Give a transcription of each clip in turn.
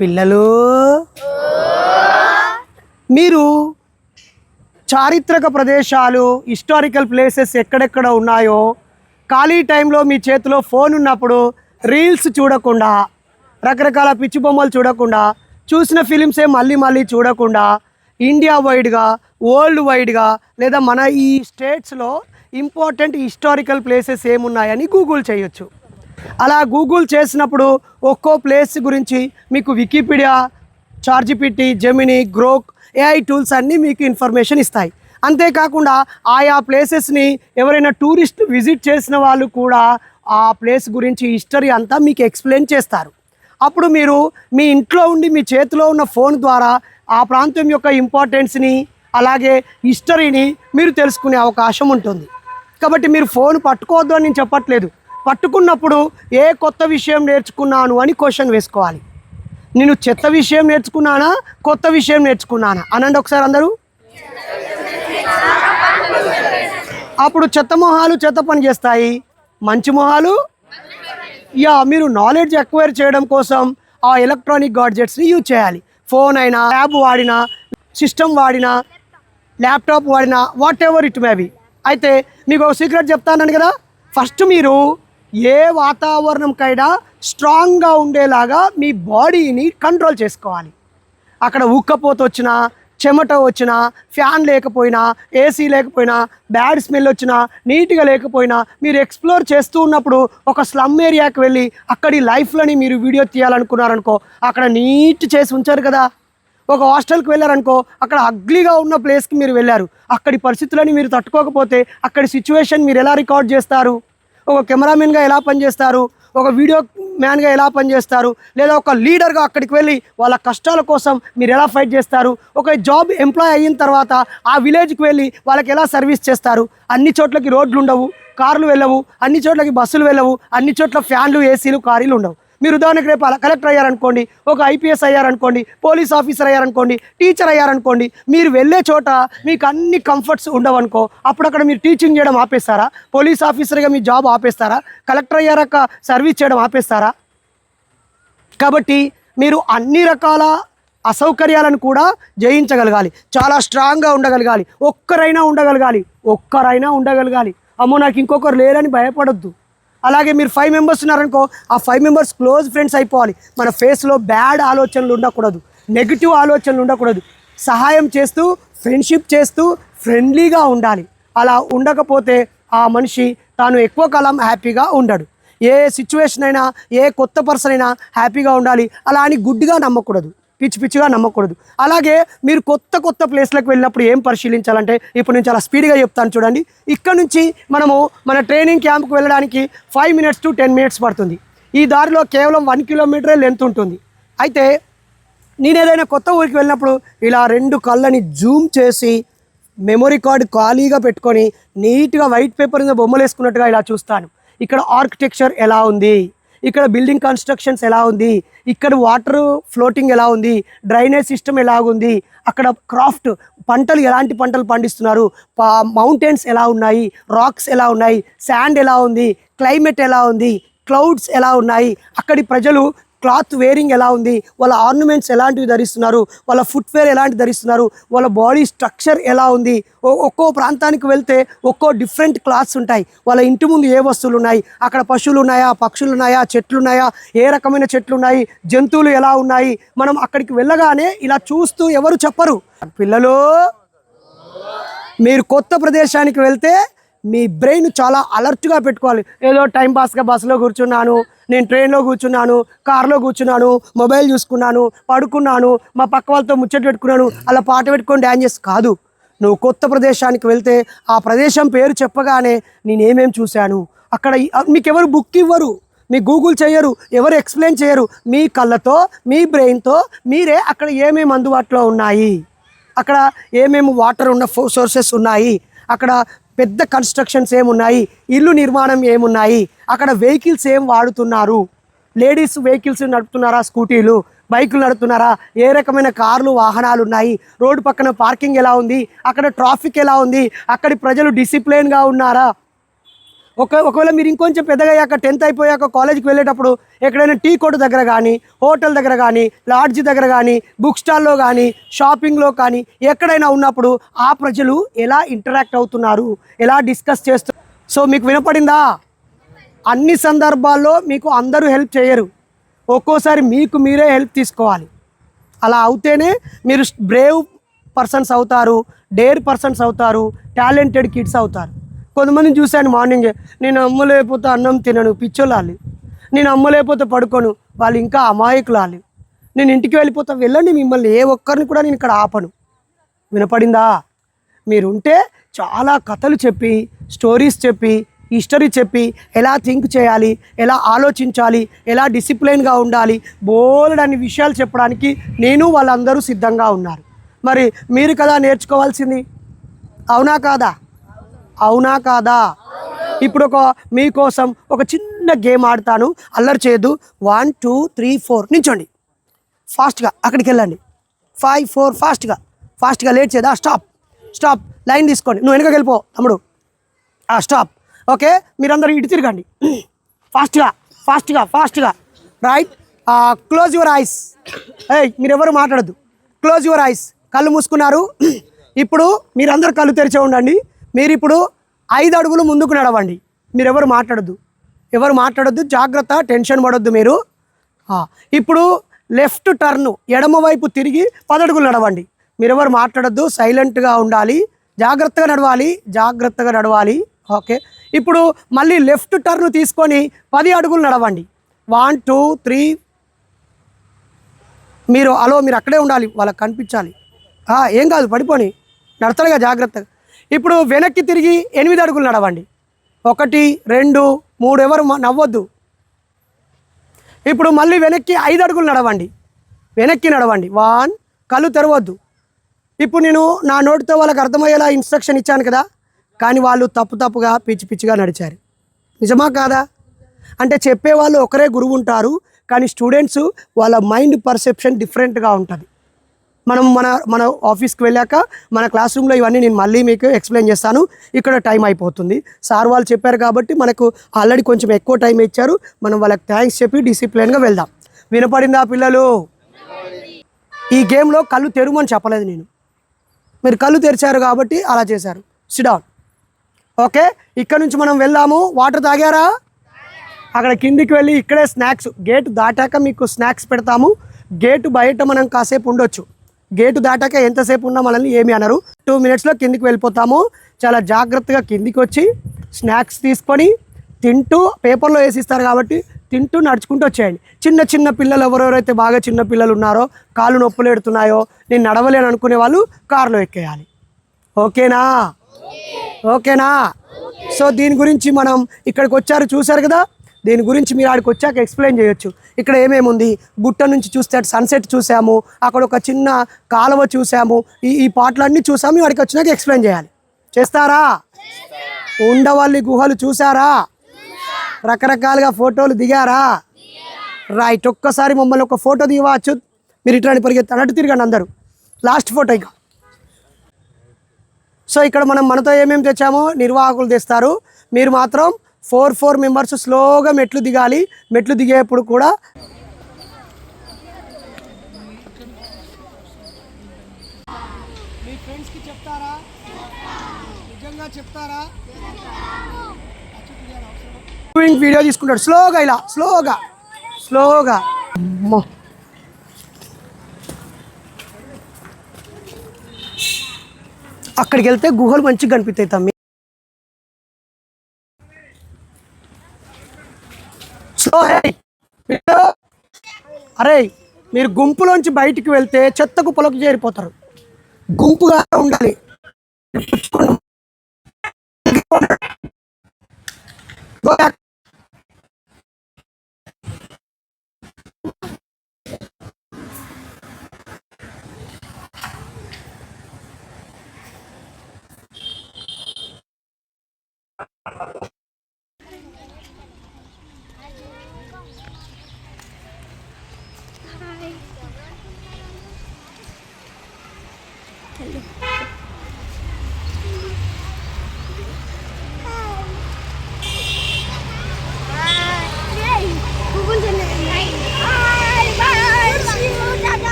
పిల్లలు మీరు చారిత్రక ప్రదేశాలు హిస్టారికల్ ప్లేసెస్ ఎక్కడెక్కడ ఉన్నాయో ఖాళీ టైంలో మీ చేతిలో ఫోన్ ఉన్నప్పుడు రీల్స్ చూడకుండా రకరకాల పిచ్చి బొమ్మలు చూడకుండా చూసిన ఫిలిమ్సే మళ్ళీ మళ్ళీ చూడకుండా ఇండియా వైడ్గా వరల్డ్ వైడ్గా లేదా మన ఈ స్టేట్స్లో ఇంపార్టెంట్ హిస్టారికల్ ప్లేసెస్ ఏమున్నాయని గూగుల్ చేయొచ్చు. అలా గూగుల్ చేసినప్పుడు ఒక్కో ప్లేస్ గురించి మీకు Wikipedia, ChatGPT, Gemini, Grok, AI tools అన్నీ మీకు ఇన్ఫర్మేషన్ ఇస్తాయి. అంతేకాకుండా ఆయా ప్లేసెస్ని ఎవరైనా టూరిస్ట్ విజిట్ చేసిన వాళ్ళు కూడా ఆ ప్లేస్ గురించి హిస్టరీ అంతా మీకు ఎక్స్ప్లెయిన్ చేస్తారు. అప్పుడు మీరు మీ ఇంట్లో ఉండి మీ చేతిలో ఉన్న ఫోన్ ద్వారా ఆ ప్రాంతం యొక్క ఇంపార్టెన్స్ని అలాగే హిస్టరీని మీరు తెలుసుకునే అవకాశం ఉంటుంది. కాబట్టి మీరు ఫోన్ పట్టుకోవద్దు అని నేను చెప్పట్లేదు. పట్టుకున్నప్పుడు ఏ కొత్త విషయం నేర్చుకున్నాను అని క్వశ్చన్ వేసుకోవాలి. నేను చెత్త విషయం నేర్చుకున్నానా, కొత్త విషయం నేర్చుకున్నానా అనండి ఒకసారి అందరూ. అప్పుడు చెత్త మొహాలు చెత్త పని చేస్తాయి, మంచి మొహాలు మీరు నాలెడ్జ్ ఎక్వైర్ చేయడం కోసం ఆ ఎలక్ట్రానిక్ గాడ్జెట్స్ని యూజ్ చేయాలి. ఫోన్ అయినా, ట్యాబ్ వాడినా, సిస్టమ్ వాడినా, ల్యాప్టాప్ వాడినా, what ever it may be. అయితే మీకు ఒక సీక్రెట్ చెప్తానని కదా, ఫస్ట్ మీరు ఏ వాతావరణంకైనా స్ట్రాంగ్గా ఉండేలాగా మీ బాడీని కంట్రోల్ చేసుకోవాలి. అక్కడ ఉక్కపోత వచ్చినా, చెమట వచ్చినా, ఫ్యాన్ లేకపోయినా, ఏసీ లేకపోయినా, బ్యాడ్ స్మెల్ వచ్చినా, నీట్గా లేకపోయినా మీరు ఎక్స్ప్లోర్ చేస్తూ ఉన్నప్పుడు ఒక స్లమ్ ఏరియాకి వెళ్ళి అక్కడి లైఫ్లని మీరు వీడియో తీయాలనుకున్నారనుకో, అక్కడ నీట్ చేసి ఉంచారు కదా. ఒక హాస్టల్కి వెళ్ళారనుకో, అక్కడ అగ్లీగా ఉన్న ప్లేస్కి మీరు వెళ్ళారు, అక్కడి పరిస్థితులని మీరు తట్టుకోకపోతే అక్కడి సిచ్యువేషన్ మీరు ఎలా రికార్డ్ చేస్తారు? ఒక కెమెరామెన్గా ఎలా పనిచేస్తారు, ఒక వీడియో మ్యాన్గా ఎలా పనిచేస్తారు, లేదా ఒక లీడర్గా అక్కడికి వెళ్ళి వాళ్ళ కష్టాల కోసం మీరు ఎలా ఫైట్ చేస్తారు? ఒక జాబ్ ఎంప్లాయ్ అయిన తర్వాత ఆ విలేజ్కి వెళ్ళి వాళ్ళకి ఎలా సర్వీస్ చేస్తారు? అన్ని చోట్లకి రోడ్లు ఉండవు, కార్లు వెళ్ళవు, అన్ని చోట్లకి బస్సులు వెళ్ళవు, అన్ని చోట్ల ఫ్యాన్లు, ఏసీలు, కారీలు ఉండవు. మీరు ఉదాహరణకు రేపు కలెక్టర్ అయ్యారనుకోండి, ఒక ఐపీఎస్ అయ్యారనుకోండి, పోలీస్ ఆఫీసర్ అయ్యారనుకోండి, టీచర్ అయ్యారనుకోండి, మీరు వెళ్ళే చోట మీకు అన్ని కంఫర్ట్స్ ఉండవనుకో, అప్పుడు అక్కడ మీరు టీచింగ్ చేయడం ఆపేస్తారా? పోలీస్ ఆఫీసర్గా మీ జాబ్ ఆపేస్తారా? కలెక్టర్ అయ్యాక సర్వీస్ చేయడం ఆపేస్తారా? కాబట్టి మీరు అన్ని రకాల అసౌకర్యాలను కూడా జయించగలగాలి, చాలా స్ట్రాంగ్గా ఉండగలగాలి, ఒక్కరైనా ఉండగలగాలి. అమ్మో నాకు ఇంకొకరు లేరని భయపడొద్దు. అలాగే మీరు 5 మెంబర్స్ ఉన్నారనుకో, ఆ 5 మెంబర్స్ క్లోజ్ ఫ్రెండ్స్ అయిపోవాలి. మన ఫేస్లో బ్యాడ్ ఆలోచనలు ఉండకూడదు, నెగిటివ్ ఆలోచనలు ఉండకూడదు. సహాయం చేస్తూ, ఫ్రెండ్షిప్ చేస్తూ, ఫ్రెండ్లీగా ఉండాలి. అలా ఉండకపోతే ఆ మనిషి తాను ఎక్కువ కాలం హ్యాపీగా ఉండడు. ఏ సిచ్యువేషన్ అయినా, ఏ కొత్త పర్సన్ అయినా హ్యాపీగా ఉండాలి. అలా అని గుడ్డిగా నమ్మకూడదు, పిచ్చిగా నమ్మకూడదు. అలాగే మీరు కొత్త ప్లేస్లకు వెళ్ళినప్పుడు ఏం పరిశీలించాలంటే, ఇప్పుడు నేను చాలా స్పీడ్గా చెప్తాను చూడండి. ఇక్కడ నుంచి మనము మన ట్రైనింగ్ క్యాంప్కి వెళ్ళడానికి 5 minutes to 10 minutes పడుతుంది. ఈ దారిలో కేవలం 1 kilometer లెంత్ ఉంటుంది. అయితే నేను ఏదైనా కొత్త ఊరికి వెళ్ళినప్పుడు ఇలా 2 కళ్ళని జూమ్ చేసి మెమొరీ కార్డు ఖాళీగా పెట్టుకొని నీట్గా వైట్ పేపర్ మీద బొమ్మలు వేసుకున్నట్టుగా ఇలా చూస్తాను. ఇక్కడ ఆర్కిటెక్చర్ ఎలా ఉంది, ఇక్కడ బిల్డింగ్ కన్స్ట్రక్షన్స్ ఎలా ఉంది, ఇక్కడ వాటర్ ఫ్లోటింగ్ ఎలా ఉంది, డ్రైనేజ్ సిస్టమ్ ఎలాగుంది, అక్కడ క్రాఫ్ట్ పంటలు ఎలాంటి పంటలు పండిస్తున్నారు, మౌంటైన్స్ ఎలా ఉన్నాయి, రాక్స్ ఎలా ఉన్నాయి, శాండ్ ఎలా ఉంది, క్లైమేట్ ఎలా ఉంది, క్లౌడ్స్ ఎలా ఉన్నాయి, అక్కడి ప్రజలు క్లాత్ వేరింగ్ ఎలా ఉంది, వాళ్ళ ఆర్నమెంట్స్ ఎలాంటివి ధరిస్తున్నారు, వాళ్ళ ఫుట్వేర్ ఎలాంటి ధరిస్తున్నారు, వాళ్ళ బాడీ స్ట్రక్చర్ ఎలా ఉంది. ఒక్కో ప్రాంతానికి వెళ్తే ఒక్కో డిఫరెంట్ క్లాత్స్ ఉంటాయి. వాళ్ళ ఇంటి ముందు ఏ వస్తువులు ఉన్నాయి, అక్కడ పశువులు ఉన్నాయా, పక్షులు ఉన్నాయా, చెట్లు ఉన్నాయా, ఏ రకమైన చెట్లు ఉన్నాయి, జంతువులు ఎలా ఉన్నాయి. మనం అక్కడికి వెళ్ళగానే ఇలా చూస్తూ ఎవరు చెప్పరు. పిల్లలు, మీరు కొత్త ప్రదేశానికి వెళ్తే మీ బ్రెయిన్ చాలా అలర్ట్గా పెట్టుకోవాలి. ఏదో టైంపాస్గా బస్సులో కూర్చున్నాను, నేను ట్రైన్లో కూర్చున్నాను, కార్లో కూర్చున్నాను, మొబైల్ చూసుకున్నాను, పడుకున్నాను, మా పక్క వాళ్ళతో ముచ్చట పెట్టుకున్నాను, అలా పాట పెట్టుకొని డ్యాన్స్ చేసి కాదు. నువ్వు కొత్త ప్రదేశానికి వెళ్తే ఆ ప్రదేశం పేరు చెప్పగానే నేనేమేం చూశాను, అక్కడ మీకు ఎవరు బుక్ ఇవ్వరు, మీ గూగుల్ చేయరు, ఎవరు ఎక్స్ప్లెయిన్ చేయరు. మీ కళ్ళతో, మీ బ్రెయిన్తో మీరే అక్కడ ఏమేమి అందుబాటులో ఉన్నాయి, అక్కడ ఏమేమి వాటర్ ఉన్న సోర్సెస్ ఉన్నాయి, అక్కడ పెద్ద కన్స్ట్రక్షన్స్ ఏమున్నాయి, ఇల్లు నిర్మాణం ఏమున్నాయి, అక్కడ వెహికల్స్ ఏం వాడుతున్నారు, లేడీస్ వెహికల్స్ నడుపుతున్నారా, స్కూటీలు, బైకులు నడుపుతున్నారా, ఏ రకమైన కార్లు, వాహనాలు ఉన్నాయి, రోడ్డు పక్కన పార్కింగ్ ఎలా ఉంది, అక్కడ ట్రాఫిక్ ఎలా ఉంది, అక్కడి ప్రజలు డిసిప్లిన్గా ఉన్నారా, ఒకవేళ మీరు ఇంకొంచెం పెద్దగా అయ్యాక 10th అయిపోయాక కాలేజీకి వెళ్ళేటప్పుడు ఎక్కడైనా టీ కొట్టు దగ్గర కానీ, హోటల్ దగ్గర కానీ, లాడ్జ్ దగ్గర కానీ, బుక్ స్టాల్లో కానీ, షాపింగ్లో కానీ ఎక్కడైనా ఉన్నప్పుడు ఆ ప్రజలు ఎలా ఇంటరాక్ట్ అవుతున్నారు, ఎలా డిస్కస్ చేస్తున్నారు. సో మీకు వినపడిందా? అన్ని సందర్భాల్లో మీకు అందరూ హెల్ప్ చేయరు, ఒక్కోసారి మీకు మీరే హెల్ప్ తీసుకోవాలి. అలా అవుతేనే మీరు బ్రేవ్ పర్సన్స్ అవుతారు, డేర్ పర్సన్స్ అవుతారు, టాలెంటెడ్ కిడ్స్ అవుతారు. కొంతమందిని చూశాను మార్నింగే, నేను అమ్మ లేకపోతే అన్నం తినను పిచ్చోలాలి, నేను అమ్మ లేకపోతే పడుకోను వాళ్ళు ఇంకా అమాయకులాలి, నేను ఇంటికి వెళ్ళిపోతా. వెళ్ళండి, మిమ్మల్ని ఏ ఒక్కరిని కూడా నేను ఇక్కడ ఆపను. వినపడిందా? మీరుంటే చాలా కథలు చెప్పి, స్టోరీస్ చెప్పి, హిస్టరీ చెప్పి, ఎలా థింక్ చేయాలి, ఎలా ఆలోచించాలి, ఎలా డిసిప్లైన్గా ఉండాలి, బోలెడన్ని విషయాలు చెప్పడానికి నేను వాళ్ళందరూ సిద్ధంగా ఉన్నారు. మరి మీరు కదా నేర్చుకోవాల్సింది, అవునా కాదా? అవునా కాదా? ఇప్పుడు మీకోసం ఒక చిన్న గేమ్ ఆడతాను, అల్లరి చేయద్దు. 1 2 3 4 నించోండి, ఫాస్ట్గా అక్కడికి వెళ్ళండి. 5 4 ఫాస్ట్గా లేట్ చేయదా? స్టాప్ లైన్ తీసుకోండి. నువ్వు వెనకకి వెళ్ళిపో తమ్ముడు. స్టాప్. ఓకే, మీరందరూ ఇటు తిరగండి. ఫాస్ట్గా రైట్. Close your eyes. మీరెవరు మాట్లాడద్దు. Close your eyes. కళ్ళు మూసుకున్నారు. ఇప్పుడు మీరందరూ కళ్ళు తెరిచే ఉండండి. మీరు ఇప్పుడు 5 అడుగులు ముందుకు నడవండి. మీరు ఎవరు మాట్లాడొద్దు, జాగ్రత్త, టెన్షన్ పడొద్దు మీరు. ఇప్పుడు లెఫ్ట్ టర్న్, ఎడమవైపు తిరిగి 10 అడుగులు నడవండి. మీరెవరు మాట్లాడొద్దు, సైలెంట్గా ఉండాలి, జాగ్రత్తగా నడవాలి. ఓకే, ఇప్పుడు మళ్ళీ లెఫ్ట్ టర్న్ తీసుకొని 10 అడుగులు నడవండి. 1 2 3. మీరు అక్కడే ఉండాలి, వాళ్ళకి కనిపించాలి. ఏం కాదు, పడిపోని నడతాడుగా జాగ్రత్తగా. ఇప్పుడు వెనక్కి తిరిగి 8 అడుగులు నడవండి. 1 2 3. ఎవరు నవ్వొద్దు. ఇప్పుడు మళ్ళీ వెనక్కి 5 అడుగులు నడవండి. 1. కళ్ళు తెరవద్దు. ఇప్పుడు నేను నా నోటితో వాళ్ళకి అర్థమయ్యేలా ఇన్స్ట్రక్షన్ ఇచ్చాను కదా, కానీ వాళ్ళు తప్పుగా పిచ్చిగా నడిచారు. నిజమా కాదా? అంటే చెప్పేవాళ్ళు ఒకరే గురువు ఉంటారు, కానీ స్టూడెంట్స్ వాళ్ళ మైండ్ పర్సెప్షన్ డిఫరెంట్గా ఉంటుంది. మన ఆఫీస్కి వెళ్ళాక మన క్లాస్ రూమ్లో ఇవన్నీ నేను మళ్ళీ మీకు ఎక్స్ప్లెయిన్ చేస్తాను. ఇక్కడ టైం అయిపోతుంది. సార్ వాళ్ళు చెప్పారు కాబట్టి మనకు ఆల్రెడీ కొంచెం ఎక్కువ టైం ఇచ్చారు. మనం వాళ్ళకి థ్యాంక్స్ చెప్పి డిసిప్లిన్గా వెళ్దాం. వినపడిందా పిల్లలు? ఈ గేమ్లో కళ్ళు తెరుమని చెప్పలేదు నేను, మీరు కళ్ళు తెరిచారు కాబట్టి అలా చేశారు. SIT down. ఓకే, ఇక్కడ నుంచి మనం వెళ్దాము. వాటర్ తాగారా? అక్కడ కిందికి వెళ్ళి ఇక్కడే స్నాక్స్, గేటు దాటాక మీకు స్నాక్స్ పెడతాము. గేటు బయట మనం కాసేపు ఉండొచ్చు. గేటు దాటాక ఎంతసేపు ఉన్నా మనల్ని ఏమి అనరు. 2 minutesలో కిందికి వెళ్ళిపోతాము. చాలా జాగ్రత్తగా కిందికి వచ్చి స్నాక్స్ తీసుకొని తింటూ, పేపర్లో వేసిస్తారు కాబట్టి తింటూ నడుచుకుంటూ వచ్చేయండి. చిన్న పిల్లలు ఎవరెవరైతే బాగా చిన్న పిల్లలు ఉన్నారో, కాళ్ళు నొప్పులు ఎడుతున్నాయో, నేను నడవలేను అనుకునే వాళ్ళు కారులో ఎక్కేయాలి. ఓకేనా? సో దీని గురించి మనం ఇక్కడికి వచ్చారు, చూశారు కదా, దీని గురించి మీరు ఆడికి వచ్చాక ఎక్స్ప్లెయిన్ చేయొచ్చు. ఇక్కడ ఏమేమి ఉంది, గుట్ట నుంచి చూస్తే సన్సెట్ చూసాము, అక్కడ ఒక చిన్న కాలువ చూసాము, ఈ పాటలన్నీ చూసాము. వాడికి వచ్చినాక ఎక్స్ప్లెయిన్ చేయాలి. చేస్తారా? ఉండవల్లి గుహలు చూసారా? రకరకాలుగా ఫోటోలు దిగారా? రైట్. ఒక్కసారి మమ్మల్ని ఒక ఫోటో దిగవచ్చు. మీరు ఇట్లాంటి పరిగెత్తి అన్నట్టు తిరగండి అందరూ. లాస్ట్ ఫోటో ఇక. సో ఇక్కడ మనతో ఏమేమి తెచ్చామో నిర్వాహకులు తెస్తారు. మీరు మాత్రం 4 మెంబర్స్ స్లోగా మెట్లు దిగాలి. మెట్లు దిగేప్పుడు కూడా మీ ఫ్రెండ్స్కి చెప్తారా? నిజంగా చెప్తారా? వీడియో తీసుకుంటాడు స్లోగా, ఇలా స్లోగా. అక్కడికి వెళ్తే గుహలు మంచిగా కనిపిస్తాయి తమ్మి. అరే, మీరు గుంపులోంచి బయటికి వెళ్తే చెత్త కుప్పలోకి చేరిపోతారు. గుంపుగా ఉండాలి.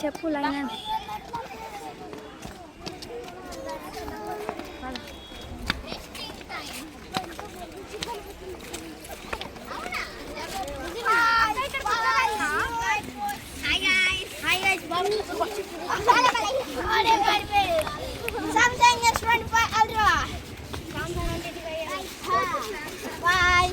చెప్పు line Samsung S25 Ultra. Bye.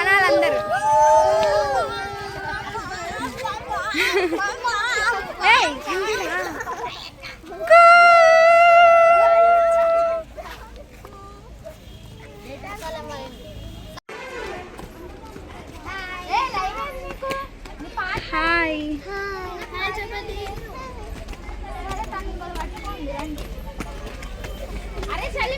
అనాలందరూ హాయ్ అరే చలి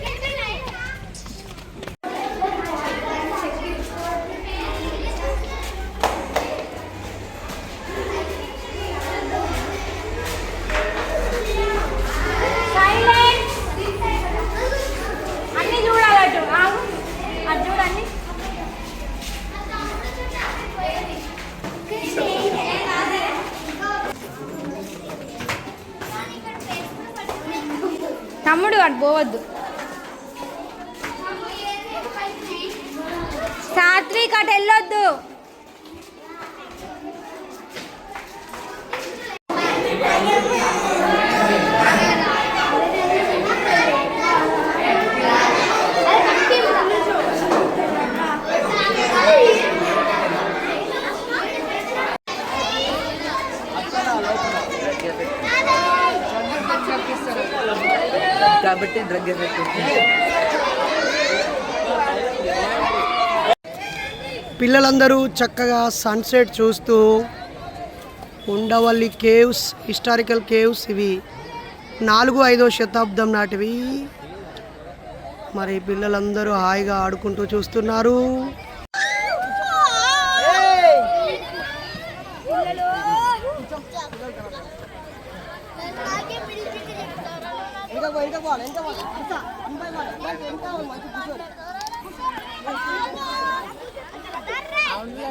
అన్ని చూడాలటు అది చూడండి తమ్ముడు అటు పోవద్దు సాత్విక్ అటు వెళ్ళొద్దు కాబట్టి డ్రగ్ ఎఫెక్ట్. పిల్లలందరూ చక్కగా సన్సెట్ చూస్తూ ఉండవల్లి కేవ్స్, హిస్టారికల్ కేవ్స్, ఇవి 4-5వ శతాబ్దం నాటివి. మరి పిల్లలందరూ హాయిగా ఆడుకుంటూ చూస్తున్నారు. అవును